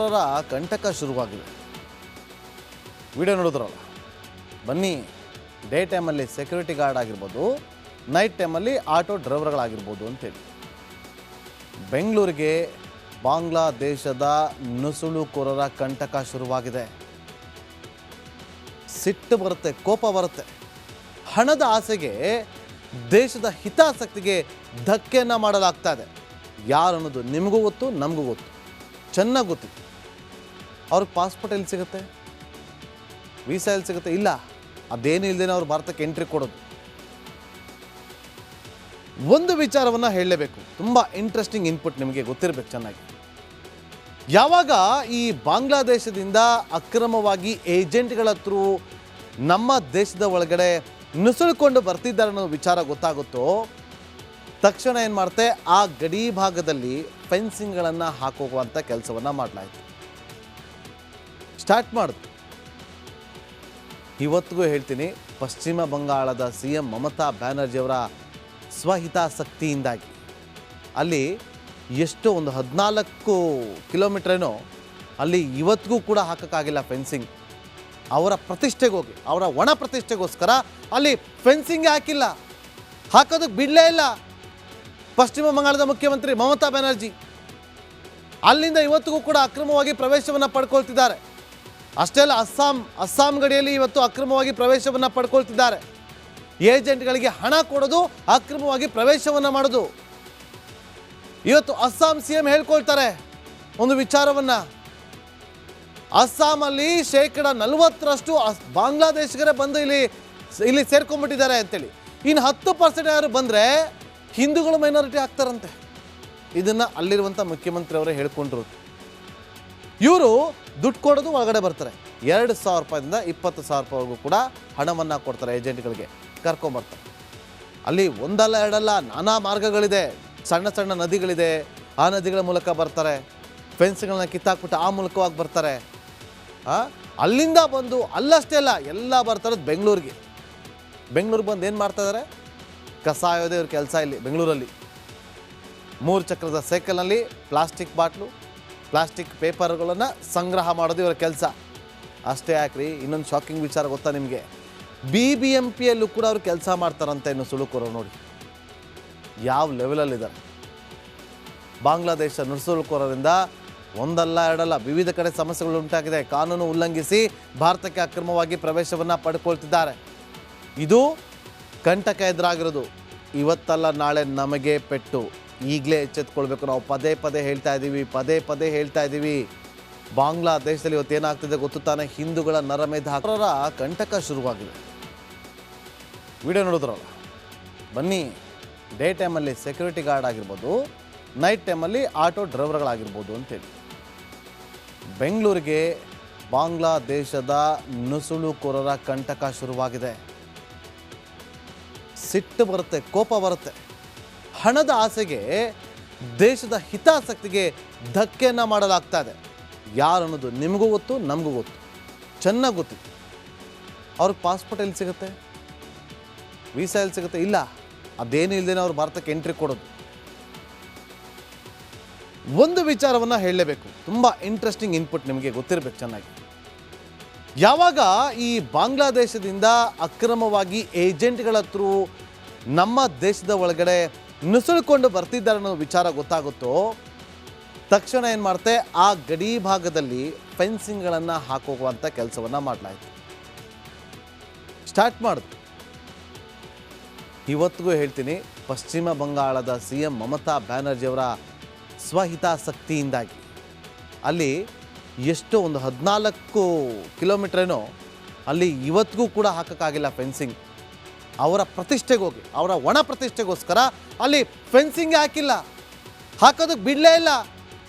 ಅವರ ಕಂಟಕ ಶುರುವಾಗಿದೆ. ವಿಡಿಯೋ ನೋಡಿದ್ರಲ್ಲ, ಬನ್ನಿ ಡೇ ಟೈಮಲ್ಲಿ ಸೆಕ್ಯೂರಿಟಿ ಗಾರ್ಡ್ ಆಗಿರ್ಬೋದು, ನೈಟ್ ಟೈಮಲ್ಲಿ ಆಟೋ ಡ್ರೈವರ್ಗಳಾಗಿರ್ಬೋದು ಅಂತೇಳಿ ಬೆಂಗಳೂರಿಗೆ ಬಾಂಗ್ಲಾದೇಶದ ನುಸುಳುಕೋರರ ಕಂಟಕ ಶುರುವಾಗಿದೆ. ಸಿಟ್ಟು ಬರುತ್ತೆ, ಕೋಪ ಬರುತ್ತೆ. ಹಣದ ಆಸೆಗೆ ದೇಶದ ಹಿತಾಸಕ್ತಿಗೆ ಧಕ್ಕೆಯನ್ನು ಮಾಡಲಾಗ್ತಾ ಇದೆ. ಯಾರು ಅನ್ನೋದು ನಿಮಗೂ ಗೊತ್ತು, ನಮಗೂ ಗೊತ್ತು, ಚೆನ್ನಾಗಿ ಗೊತ್ತಿತ್ತು. ಅವ್ರಿಗೆ ಪಾಸ್ಪೋರ್ಟ್ ಎಲ್ಲಿ ಸಿಗುತ್ತೆ, ವೀಸಾ ಎಲ್ಲಿ ಸಿಗುತ್ತೆ? ಇಲ್ಲ, ಅದೇನು ಇಲ್ಲದೇನೆ ಅವ್ರು ಭಾರತಕ್ಕೆ ಎಂಟ್ರಿ ಕೊಡೋದು. ಒಂದು ವಿಚಾರವನ್ನು ಹೇಳಲೇಬೇಕು, ತುಂಬ ಇಂಟ್ರೆಸ್ಟಿಂಗ್ ಇನ್ಪುಟ್, ನಿಮಗೆ ಗೊತ್ತಿರಬೇಕು ಚೆನ್ನಾಗಿ. ಯಾವಾಗ ಈ ಬಾಂಗ್ಲಾದೇಶದಿಂದ ಅಕ್ರಮವಾಗಿ ಏಜೆಂಟ್ಗಳ ಥ್ರೂ ನಮ್ಮ ದೇಶದ ಒಳಗಡೆ ನುಸುಳಿಕೊಂಡು ಬರ್ತಿದ್ದಾರೆ ಅನ್ನೋ ವಿಚಾರ ಗೊತ್ತಾಗುತ್ತೋ, ತಕ್ಷಣ ಏನು ಮಾಡ್ತೆ, ಆ ಗಡಿ ಭಾಗದಲ್ಲಿ ಫೆನ್ಸಿಂಗ್ಗಳನ್ನು ಹಾಕೋಗುವಂಥ ಕೆಲಸವನ್ನು ಮಾಡಲಾಯಿತು, ಸ್ಟಾರ್ಟ್ ಮಾಡಿದ್ರು. ಇವತ್ತಿಗೂ ಹೇಳ್ತೀನಿ, ಪಶ್ಚಿಮ ಬಂಗಾಳದ CM ಮಮತಾ ಬ್ಯಾನರ್ಜಿಯವರ ಸ್ವಹಿತಾಸಕ್ತಿಯಿಂದಾಗಿ ಅಲ್ಲಿ ಎಷ್ಟೋ ಒಂದು 14 ಕಿಲೋಮೀಟ್ರೇನೋ ಅಲ್ಲಿ ಇವತ್ತಿಗೂ ಕೂಡ ಹಾಕೋಕ್ಕಾಗಿಲ್ಲ ಫೆನ್ಸಿಂಗ್. ಅವರ ಪ್ರತಿಷ್ಠೆಗೆ ಹೋಗಿ, ಅವರ ಒಣ ಪ್ರತಿಷ್ಠೆಗೋಸ್ಕರ ಅಲ್ಲಿ ಫೆನ್ಸಿಂಗ್ ಹಾಕಿಲ್ಲ, ಹಾಕೋದಕ್ಕೆ ಬಿಡಲೇ ಇಲ್ಲ ಪಶ್ಚಿಮ ಬಂಗಾಳದ ಮುಖ್ಯಮಂತ್ರಿ ಮಮತಾ ಬ್ಯಾನರ್ಜಿ. ಅಲ್ಲಿಂದ ಇವತ್ತಿಗೂ ಕೂಡ ಅಕ್ರಮವಾಗಿ ಪ್ರವೇಶವನ್ನು ಪಡ್ಕೊಳ್ತಿದ್ದಾರೆ. ಅಷ್ಟೇ ಅಲ್ಲ, ಅಸ್ಸಾಂ ಗಡಿಯಲ್ಲಿ ಇವತ್ತು ಅಕ್ರಮವಾಗಿ ಪ್ರವೇಶವನ್ನು ಪಡ್ಕೊಳ್ತಿದ್ದಾರೆ. ಏಜೆಂಟ್ಗಳಿಗೆ ಹಣ ಕೊಡೋದು, ಅಕ್ರಮವಾಗಿ ಪ್ರವೇಶವನ್ನು ಮಾಡೋದು. ಇವತ್ತು ಅಸ್ಸಾಂ CM ಹೇಳ್ಕೊಳ್ತಾರೆ ಒಂದು ವಿಚಾರವನ್ನು, ಅಸ್ಸಾಮಲ್ಲಿ 40% ಬಾಂಗ್ಲಾದೇಶಿಗರೇ ಬಂದು ಇಲ್ಲಿ ಸೇರ್ಕೊಂಡ್ಬಿಟ್ಟಿದ್ದಾರೆ ಅಂತೇಳಿ. ಇನ್ನು 10% ಯಾರು ಬಂದರೆ ಹಿಂದೂಗಳು ಮೈನಾರಿಟಿ ಆಗ್ತಾರಂತೆ. ಇದನ್ನು ಅಲ್ಲಿರುವಂಥ ಮುಖ್ಯಮಂತ್ರಿ ಅವರೇ ಹೇಳ್ಕೊಂಡ್ರು. ಇವರು ದುಡ್ಡು ಕೊಡೋದು, ಒಳಗಡೆ ಬರ್ತಾರೆ. 2,000 ರೂಪಾಯಿಂದ 20,000 ರೂಪಾಯಿವರೆಗೂ ಕೂಡ ಹಣವನ್ನು ಕೊಡ್ತಾರೆ ಏಜೆಂಟ್ಗಳಿಗೆ, ಕರ್ಕೊಂಬರ್ತಾರೆ. ಅಲ್ಲಿ ಒಂದಲ್ಲ ಎರಡಲ್ಲ ನಾನಾ ಮಾರ್ಗಗಳಿದೆ, ಸಣ್ಣ ಸಣ್ಣ ನದಿಗಳಿದೆ, ಆ ನದಿಗಳ ಮೂಲಕ ಬರ್ತಾರೆ. ಫೆನ್ಸ್ಗಳನ್ನ ಕಿತ್ತಾಕ್ಬಿಟ್ಟು ಆ ಮೂಲಕವಾಗಿ ಬರ್ತಾರೆ. ಅಲ್ಲಿಂದ ಬಂದು ಅಲ್ಲಷ್ಟೇ ಅಲ್ಲ, ಎಲ್ಲ ಬರ್ತಾರದು ಬೆಂಗಳೂರಿಗೆ ಬಂದು ಏನು ಮಾಡ್ತಾ ಇದ್ದಾರೆ, ಕಸ ಆಯೋದೇ ಇವ್ರ ಕೆಲಸ. ಇಲ್ಲಿ ಬೆಂಗಳೂರಲ್ಲಿ 3 ಚಕ್ರದ ಸೈಕಲ್ನಲ್ಲಿ ಪ್ಲಾಸ್ಟಿಕ್ ಬಾಟ್ಲು, ಪ್ಲಾಸ್ಟಿಕ್ ಪೇಪರ್ಗಳನ್ನು ಸಂಗ್ರಹ ಮಾಡೋದು ಇವರ ಕೆಲಸ. ಅಷ್ಟೇ ಯಾಕ್ರಿ, ಇನ್ನೊಂದು ಶಾಕಿಂಗ್ ವಿಚಾರ ಗೊತ್ತಾ ನಿಮಗೆ, BBMPಯಲ್ಲೂ ಕೂಡ ಅವ್ರು ಕೆಲಸ ಮಾಡ್ತಾರಂತೆ. ಇನ್ನು ಸುಳುಕೋರು ನೋಡಿ ಯಾವ ಲೆವೆಲಲ್ಲಿದ್ದಾರೆ. ಬಾಂಗ್ಲಾದೇಶ ನುಸುಳುಕೋರರಿಂದ ಒಂದಲ್ಲ ಎರಡಲ್ಲ ವಿವಿಧ ಕಡೆ ಸಮಸ್ಯೆಗಳು ಉಂಟಾಗಿದೆ. ಕಾನೂನು ಉಲ್ಲಂಘಿಸಿ ಭಾರತಕ್ಕೆ ಅಕ್ರಮವಾಗಿ ಪ್ರವೇಶವನ್ನು ಪಡ್ಕೊಳ್ತಿದ್ದಾರೆ. ಇದು ಕಂಟಕ ಎದುರಾಗಿರೋದು. ಇವತ್ತಲ್ಲ ನಾಳೆ ನಮಗೆ ಪೆಟ್ಟು. ಈಗಲೇ ಎಚ್ಚೆತ್ಕೊಳ್ಬೇಕು. ನಾವು ಪದೇ ಹೇಳ್ತಾ ಇದ್ದೀವಿ. ಬಾಂಗ್ಲಾದೇಶದಲ್ಲಿ ಇವತ್ತು ಏನಾಗ್ತಿದೆ ಗೊತ್ತು ತಾನೆ, ಹಿಂದೂಗಳ ನರಮೇಧ ಹಾಕೋರ ಕಂಟಕ ಶುರುವಾಗಿದೆ. ವಿಡಿಯೋ ನೋಡಿದ್ರಲ್ಲ, ಬನ್ನಿ ಡೇ ಟೈಮಲ್ಲಿ ಸೆಕ್ಯೂರಿಟಿ ಗಾರ್ಡ್ ಆಗಿರ್ಬೋದು, ನೈಟ್ ಟೈಮಲ್ಲಿ ಆಟೋ ಡ್ರೈವರ್ಗಳಾಗಿರ್ಬೋದು ಅಂತೇಳಿ ಬೆಂಗಳೂರಿಗೆ ಬಾಂಗ್ಲಾದೇಶದ ನುಸುಳುಕೋರರ ಕಂಟಕ ಶುರುವಾಗಿದೆ. ಸಿಟ್ಟು ಬರುತ್ತೆ, ಕೋಪ ಬರುತ್ತೆ. ಹಣದ ಆಸೆಗೆ ದೇಶದ ಹಿತಾಸಕ್ತಿಗೆ ಧಕ್ಕೆಯನ್ನು ಮಾಡಲಾಗ್ತಾ ಇದೆ. ಯಾರು ಅನ್ನೋದು ನಿಮಗೂ ಗೊತ್ತು, ನಮಗೂ ಗೊತ್ತು, ಚೆನ್ನಾಗಿ ಗೊತ್ತಿತ್ತು. ಅವ್ರಿಗೆ ಪಾಸ್ಪೋರ್ಟ್ ಎಲ್ಲಿ ಸಿಗುತ್ತೆ, ವೀಸಾ ಎಲ್ಲಿ ಸಿಗುತ್ತೆ? ಇಲ್ಲ, ಅದೇನು ಇಲ್ಲದೇನೆ ಅವ್ರು ಭಾರತಕ್ಕೆ ಎಂಟ್ರಿ ಕೊಡೋದು. ಒಂದು ವಿಚಾರವನ್ನು ಹೇಳಲೇಬೇಕು, ತುಂಬ ಇಂಟ್ರೆಸ್ಟಿಂಗ್ ಇನ್ಪುಟ್, ನಿಮಗೆ ಗೊತ್ತಿರಬೇಕು ಚೆನ್ನಾಗಿ. ಯಾವಾಗ ಈ ಬಾಂಗ್ಲಾದೇಶದಿಂದ ಅಕ್ರಮವಾಗಿ ಏಜೆಂಟ್ಗಳ ಥ್ರೂ ನಮ್ಮ ದೇಶದ ಒಳಗಡೆ ನುಸುಳಿಕೊಂಡು ಬರ್ತಿದ್ದಾರೆ ಅನ್ನೋ ವಿಚಾರ ಗೊತ್ತಾಗುತ್ತೋ, ತಕ್ಷಣ ಏನು ಮಾಡ್ತೆ, ಆ ಗಡಿ ಭಾಗದಲ್ಲಿ ಫೆನ್ಸಿಂಗ್ಗಳನ್ನು ಹಾಕೋಗುವಂಥ ಕೆಲಸವನ್ನು ಮಾಡಲಾಯಿತು, ಸ್ಟಾರ್ಟ್ ಮಾಡಿದ್ರು. ಇವತ್ತಿಗೂ ಹೇಳ್ತೀನಿ, ಪಶ್ಚಿಮ ಬಂಗಾಳದ CM ಮಮತಾ ಬ್ಯಾನರ್ಜಿಯವರ ಸ್ವಹಿತಾಸಕ್ತಿಯಿಂದಾಗಿ ಅಲ್ಲಿ ಎಷ್ಟೋ ಒಂದು 14 ಕಿಲೋಮೀಟ್ರೇನೋ ಅಲ್ಲಿ ಇವತ್ತಿಗೂ ಕೂಡ ಹಾಕೋಕ್ಕಾಗಿಲ್ಲ ಫೆನ್ಸಿಂಗ್. ಅವರ ಪ್ರತಿಷ್ಠೆಗೆ ಹೋಗಿ, ಅವರ ಒಣ ಪ್ರತಿಷ್ಠೆಗೋಸ್ಕರ ಅಲ್ಲಿ ಫೆನ್ಸಿಂಗ್ ಹಾಕಿಲ್ಲ, ಹಾಕೋದಕ್ಕೆ ಬಿಡಲೇ ಇಲ್ಲ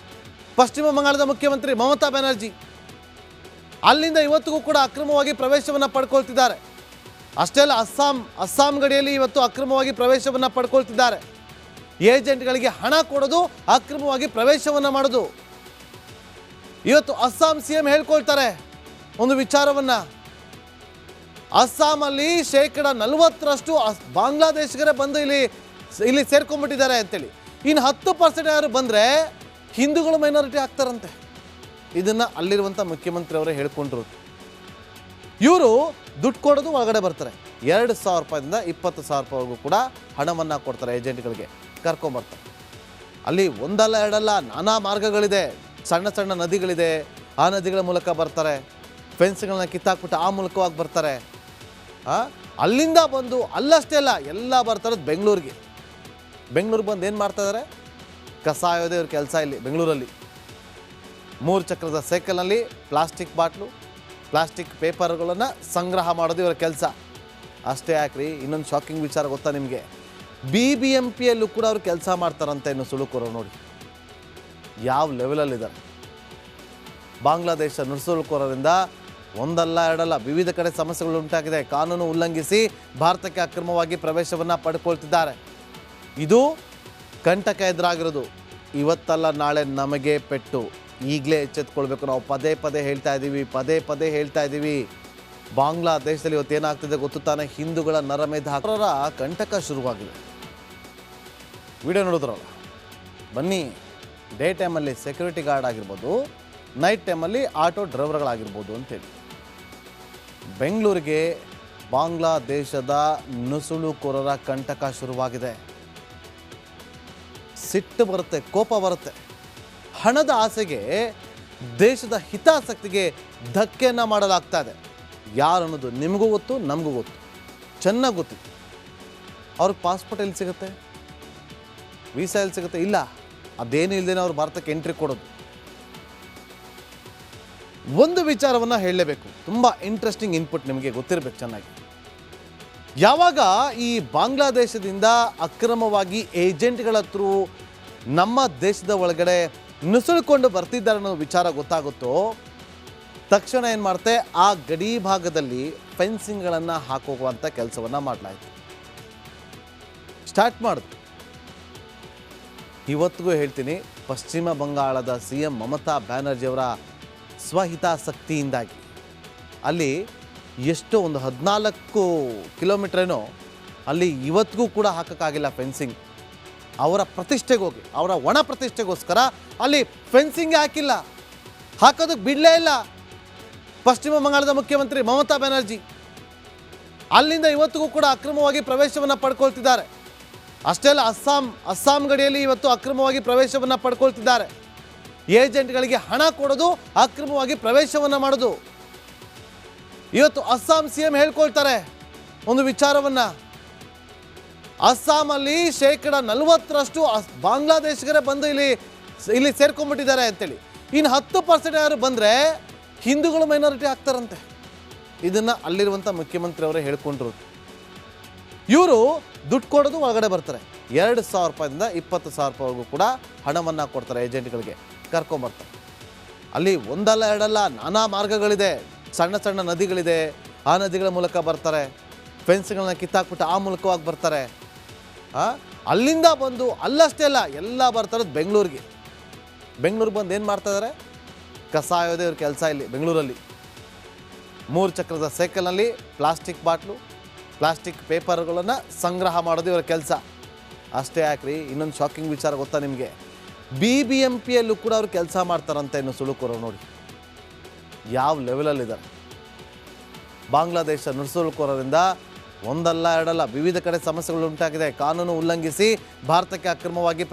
ಪಶ್ಚಿಮ ಬಂಗಾಳದ ಮುಖ್ಯಮಂತ್ರಿ ಮಮತಾ ಬ್ಯಾನರ್ಜಿ. ಅಲ್ಲಿಂದ ಇವತ್ತಿಗೂ ಕೂಡ ಅಕ್ರಮವಾಗಿ ಪ್ರವೇಶವನ್ನು ಪಡ್ಕೊಳ್ತಿದ್ದಾರೆ. ಅಷ್ಟೇ ಅಲ್ಲ, ಅಸ್ಸಾಂ ಗಡಿಯಲ್ಲಿ ಇವತ್ತು ಅಕ್ರಮವಾಗಿ ಪ್ರವೇಶವನ್ನು ಪಡ್ಕೊಳ್ತಿದ್ದಾರೆ. ಏಜೆಂಟ್ಗಳಿಗೆ ಹಣ ಕೊಡೋದು, ಅಕ್ರಮವಾಗಿ ಪ್ರವೇಶವನ್ನು ಮಾಡೋದು. ಇವತ್ತು ಅಸ್ಸಾಂ CM ಹೇಳ್ಕೊಳ್ತಾರೆ ಒಂದು ವಿಚಾರವನ್ನು, ಅಸ್ಸಾಮಲ್ಲಿ 40% ಬಾಂಗ್ಲಾದೇಶಿಗರೇ ಬಂದು ಇಲ್ಲಿ ಸೇರ್ಕೊಂಡ್ಬಿಟ್ಟಿದ್ದಾರೆ ಅಂತೇಳಿ. ಇನ್ನು 10% ಯಾರು ಬಂದರೆ ಹಿಂದೂಗಳು ಮೈನಾರಿಟಿ ಆಗ್ತಾರಂತೆ. ಇದನ್ನು ಅಲ್ಲಿರುವಂಥ ಮುಖ್ಯಮಂತ್ರಿ ಅವರೇ ಹೇಳ್ಕೊಂಡ್ರು. ಇವರು ದುಡ್ಡು ಕೊಡೋದು ಒಳಗಡೆ ಬರ್ತಾರೆ. 2,000 ರೂಪಾಯಿಂದ 20,000 ರೂಪಾಯಿವರೆಗೂ ಕೂಡ ಹಣವನ್ನು ಕೊಡ್ತಾರೆ ಏಜೆಂಟ್ಗಳಿಗೆ, ಕರ್ಕೊಂಬರ್ತಾರೆ. ಅಲ್ಲಿ ಒಂದಲ್ಲ ಎರಡಲ್ಲ ನಾನಾ ಮಾರ್ಗಗಳಿದೆ, ಸಣ್ಣ ಸಣ್ಣ ನದಿಗಳಿದೆ, ಆ ನದಿಗಳ ಮೂಲಕ ಬರ್ತಾರೆ. ಫೆನ್ಸ್ಗಳನ್ನ ಕಿತ್ತಾಕ್ಬಿಟ್ಟು ಆ ಮೂಲಕವಾಗಿ ಬರ್ತಾರೆ. ಅಲ್ಲಿಂದ ಬಂದು ಅಲ್ಲಷ್ಟೇ ಅಲ್ಲ, ಎಲ್ಲ ಬರ್ತಾರದು ಬೆಂಗಳೂರಿಗೆ. ಬೆಂಗಳೂರಿಗೆ ಬಂದು ಏನು ಮಾಡ್ತಾಯಿದ್ದಾರೆ? ಕಸ ಆಯೋದೇ ಇವ್ರ ಕೆಲಸ. ಇಲ್ಲಿ ಬೆಂಗಳೂರಲ್ಲಿ 3 ಚಕ್ರದ ಸೈಕಲ್ನಲ್ಲಿ ಪ್ಲಾಸ್ಟಿಕ್ ಬಾಟ್ಲು, ಪ್ಲಾಸ್ಟಿಕ್ ಪೇಪರ್ಗಳನ್ನು ಸಂಗ್ರಹ ಮಾಡೋದು ಇವರ ಕೆಲಸ. ಅಷ್ಟೇ ಯಾಕ್ರಿ, ಇನ್ನೊಂದು ಶಾಕಿಂಗ್ ವಿಚಾರ ಗೊತ್ತಾ ನಿಮಗೆ? BBMPಯಲ್ಲೂ ಕೂಡ ಅವರು ಕೆಲಸ ಮಾಡ್ತಾರಂತೆ. ಇನ್ನು ಸುಳುಕೋರು ನೋಡಿ ಯಾವ ಲೆವೆಲಲ್ಲಿದ್ದಾರೆ. ಬಾಂಗ್ಲಾದೇಶ ನುಸುಳುಕೋರರಿಂದ ಒಂದಲ್ಲ ಎರಡಲ್ಲ ವಿವಿಧ ಕಡೆ ಸಮಸ್ಯೆಗಳು ಉಂಟಾಗಿದೆ. ಕಾನೂನು ಉಲ್ಲಂಘಿಸಿ ಭಾರತಕ್ಕೆ ಅಕ್ರಮವಾಗಿ ಪ್ರವೇಶವನ್ನು ಪಡ್ಕೊಳ್ತಿದ್ದಾರೆ. ಇದು ಕಂಟಕ ಎದುರಾಗಿರೋದು. ಇವತ್ತಲ್ಲ ನಾಳೆ ನಮಗೆ ಪೆಟ್ಟು. ಈಗಲೇ ಎಚ್ಚೆತ್ಕೊಳ್ಬೇಕು. ನಾವು ಪದೇ ಪದೇ ಹೇಳ್ತಾ ಇದ್ದೀವಿ. ಬಾಂಗ್ಲಾದೇಶದಲ್ಲಿ ಇವತ್ತೇನಾಗ್ತಿದೆ ಗೊತ್ತು ತಾನೆ? ಹಿಂದೂಗಳ ನರಮೇಧ ಹಾಕೋರ ಕಂಟಕ ಶುರುವಾಗಿದೆ. ವಿಡಿಯೋ ನೋಡಿದ್ರಲ್ಲ, ಬನ್ನಿ. ಡೇ ಟೈಮಲ್ಲಿ ಸೆಕ್ಯೂರಿಟಿ ಗಾರ್ಡ್ ಆಗಿರ್ಬೋದು, ನೈಟ್ ಟೈಮಲ್ಲಿ ಆಟೋ ಡ್ರೈವರ್ಗಳಾಗಿರ್ಬೋದು ಅಂತೇಳಿ ಬೆಂಗಳೂರಿಗೆ ಬಾಂಗ್ಲಾದೇಶದ ನುಸುಳುಕೋರರ ಕಂಟಕ ಶುರುವಾಗಿದೆ. ಸಿಟ್ಟು ಬರುತ್ತೆ, ಕೋಪ ಬರುತ್ತೆ. ಹಣದ ಆಸೆಗೆ, ದೇಶದ ಹಿತಾಸಕ್ತಿಗೆ ಧಕ್ಕೆಯನ್ನು ಮಾಡಲಾಗ್ತಾ ಇದೆ. ಯಾರು ಅನ್ನೋದು ನಿಮಗೂ ಗೊತ್ತು, ನಮಗೂ ಗೊತ್ತು, ಚೆನ್ನಾಗಿ ಗೊತ್ತಿತ್ತು. ಅವ್ರಿಗೆ ಪಾಸ್ಪೋರ್ಟ್ ಎಲ್ಲಿ ಸಿಗುತ್ತೆ? ವೀಸಾ ಎಲ್ಲಿ ಸಿಗುತ್ತೆ? ಇಲ್ಲ. ಅದೇನು ಇಲ್ಲದೇನೆ ಅವ್ರು ಭಾರತಕ್ಕೆ ಎಂಟ್ರಿ ಕೊಡೋದು. ಒಂದು ವಿಚಾರವನ್ನು ಹೇಳಲೇಬೇಕು, ತುಂಬ ಇಂಟ್ರೆಸ್ಟಿಂಗ್ ಇನ್ಪುಟ್, ನಿಮಗೆ ಗೊತ್ತಿರಬೇಕು ಚೆನ್ನಾಗಿ. ಯಾವಾಗ ಈ ಬಾಂಗ್ಲಾದೇಶದಿಂದ ಅಕ್ರಮವಾಗಿ ಏಜೆಂಟ್ಗಳ ಥ್ರೂ ನಮ್ಮ ದೇಶದ ಒಳಗಡೆ ನುಸುಳಿಕೊಂಡು ಬರ್ತಿದ್ದಾರೆ ಅನ್ನೋ ವಿಚಾರ ಗೊತ್ತಾಗುತ್ತೋ, ತಕ್ಷಣ ಏನು ಮಾಡ್ತೆ, ಆ ಗಡಿ ಭಾಗದಲ್ಲಿ ಫೆನ್ಸಿಂಗ್ಗಳನ್ನು ಹಾಕುವಂಥ ಕೆಲಸವನ್ನು ಮಾಡಲಾಯಿತು. ಸ್ಟಾರ್ಟ್ ಮಾಡಿದ್ರು. ಇವತ್ತಿಗೂ ಹೇಳ್ತೀನಿ, ಪಶ್ಚಿಮ ಬಂಗಾಳದ CM ಮಮತಾ ಬ್ಯಾನರ್ಜಿಯವರ ಸ್ವಹಿತಾಸಕ್ತಿಯಿಂದಾಗಿ ಅಲ್ಲಿ ಎಷ್ಟೋ ಒಂದು 14 ಕಿಲೋಮೀಟ್ರೇನೋ ಅಲ್ಲಿ ಇವತ್ತಿಗೂ ಕೂಡ ಹಾಕೋಕ್ಕಾಗಿಲ್ಲ ಫೆನ್ಸಿಂಗ್. ಅವರ ಪ್ರತಿಷ್ಠೆಗೋಗಿ, ಅವರ ಒಣ ಪ್ರತಿಷ್ಠೆಗೋಸ್ಕರ ಅಲ್ಲಿ ಫೆನ್ಸಿಂಗ್ ಹಾಕಿಲ್ಲ, ಹಾಕೋದಕ್ಕೆ ಬಿಡಲೇ ಇಲ್ಲ ಪಶ್ಚಿಮ ಬಂಗಾಳದ ಮುಖ್ಯಮಂತ್ರಿ ಮಮತಾ ಬ್ಯಾನರ್ಜಿ. ಅಲ್ಲಿಂದ ಇವತ್ತಿಗೂ ಕೂಡ ಅಕ್ರಮವಾಗಿ ಪ್ರವೇಶವನ್ನು ಪಡ್ಕೊಳ್ತಿದ್ದಾರೆ. ಅಷ್ಟೇ ಅಲ್ಲ, ಅಸ್ಸಾಂ ಗಡಿಯಲ್ಲಿ ಇವತ್ತು ಅಕ್ರಮವಾಗಿ ಪ್ರವೇಶವನ್ನು ಪಡ್ಕೊಳ್ತಿದ್ದಾರೆ. ಏಜೆಂಟ್ಗಳಿಗೆ ಹಣ ಕೊಡೋದು, ಅಕ್ರಮವಾಗಿ ಪ್ರವೇಶವನ್ನು ಮಾಡೋದು. ಇವತ್ತು ಅಸ್ಸಾಂ CM ಹೇಳ್ಕೊಳ್ತಾರೆ ಒಂದು ವಿಚಾರವನ್ನು, ಅಸ್ಸಾಮಲ್ಲಿ 40% ಬಾಂಗ್ಲಾದೇಶಿಗರೇ ಬಂದು ಇಲ್ಲಿ ಸೇರ್ಕೊಂಡ್ಬಿಟ್ಟಿದ್ದಾರೆ ಅಂತೇಳಿ. ಇನ್ನು 10% ಯಾರು ಬಂದರೆ ಹಿಂದೂಗಳು ಮೈನಾರಿಟಿ ಆಗ್ತಾರಂತೆ. ಇದನ್ನು ಅಲ್ಲಿರುವಂಥ ಮುಖ್ಯಮಂತ್ರಿ ಅವರೇ ಹೇಳ್ಕೊಂಡ್ರು. ಇವರು ದುಡ್ಡು ಕೊಡೋದು ಒಳಗಡೆ ಬರ್ತಾರೆ. 2,000 ರೂಪಾಯಿಂದ 20,000 ರೂಪಾಯಿವರೆಗೂ ಕೂಡ ಹಣವನ್ನು ಕೊಡ್ತಾರೆ ಏಜೆಂಟ್ಗಳಿಗೆ, ಕರ್ಕೊಂಬರ್ತಾರೆ. ಅಲ್ಲಿ ಒಂದಲ್ಲ ಎರಡಲ್ಲ ನಾನಾ ಮಾರ್ಗಗಳಿದೆ, ಸಣ್ಣ ಸಣ್ಣ ನದಿಗಳಿದೆ, ಆ ನದಿಗಳ ಮೂಲಕ ಬರ್ತಾರೆ. ಫೆನ್ಸ್ಗಳನ್ನ ಕಿತ್ತಾಕ್ಬಿಟ್ಟು ಆ ಮೂಲಕವಾಗಿ ಬರ್ತಾರೆ. ಅಲ್ಲಿಂದ ಬಂದು ಅಲ್ಲಷ್ಟೇ ಅಲ್ಲ, ಎಲ್ಲ ಬರ್ತಾರದು ಬೆಂಗಳೂರಿಗೆ. ಬೆಂಗಳೂರಿಗೆ ಬಂದು ಏನು ಮಾಡ್ತಾಯಿದ್ದಾರೆ? ಕಸ ಆಯೋದೇ ಇವ್ರ ಕೆಲಸ. ಇಲ್ಲಿ ಬೆಂಗಳೂರಲ್ಲಿ 3 ಚಕ್ರದ ಸೈಕಲ್ನಲ್ಲಿ ಪ್ಲಾಸ್ಟಿಕ್ ಬಾಟ್ಲು, ಪ್ಲಾಸ್ಟಿಕ್ ಪೇಪರ್ಗಳನ್ನು ಸಂಗ್ರಹ ಮಾಡೋದು ಇವರ ಕೆಲಸ. ಅಷ್ಟೇ ಯಾಕ್ರಿ, ಇನ್ನೊಂದು ಶಾಕಿಂಗ್ ವಿಚಾರ ಗೊತ್ತಾ ನಿಮಗೆ? BBMPಯಲ್ಲೂ ಕೂಡ ಅವರು ಕೆಲಸ ಮಾಡ್ತಾರಂತೆ. ಇನ್ನು ಸುಳುಕೋರು ನೋಡಿ ಯಾವ ಲೆವೆಲಲ್ಲಿದ್ದಾರೆ. ಬಾಂಗ್ಲಾದೇಶ ನುಸುಳುಕೋರರಿಂದ ಒಂದಲ್ಲ ಎರಡಲ್ಲ ವಿವಿಧ ಕಡೆ ಸಮಸ್ಯೆಗಳು ಉಂಟಾಗಿದೆ. ಕಾನೂನು ಉಲ್ಲಂಘಿಸಿ ಭಾರತಕ್ಕೆ ಅಕ್ರಮವಾಗಿ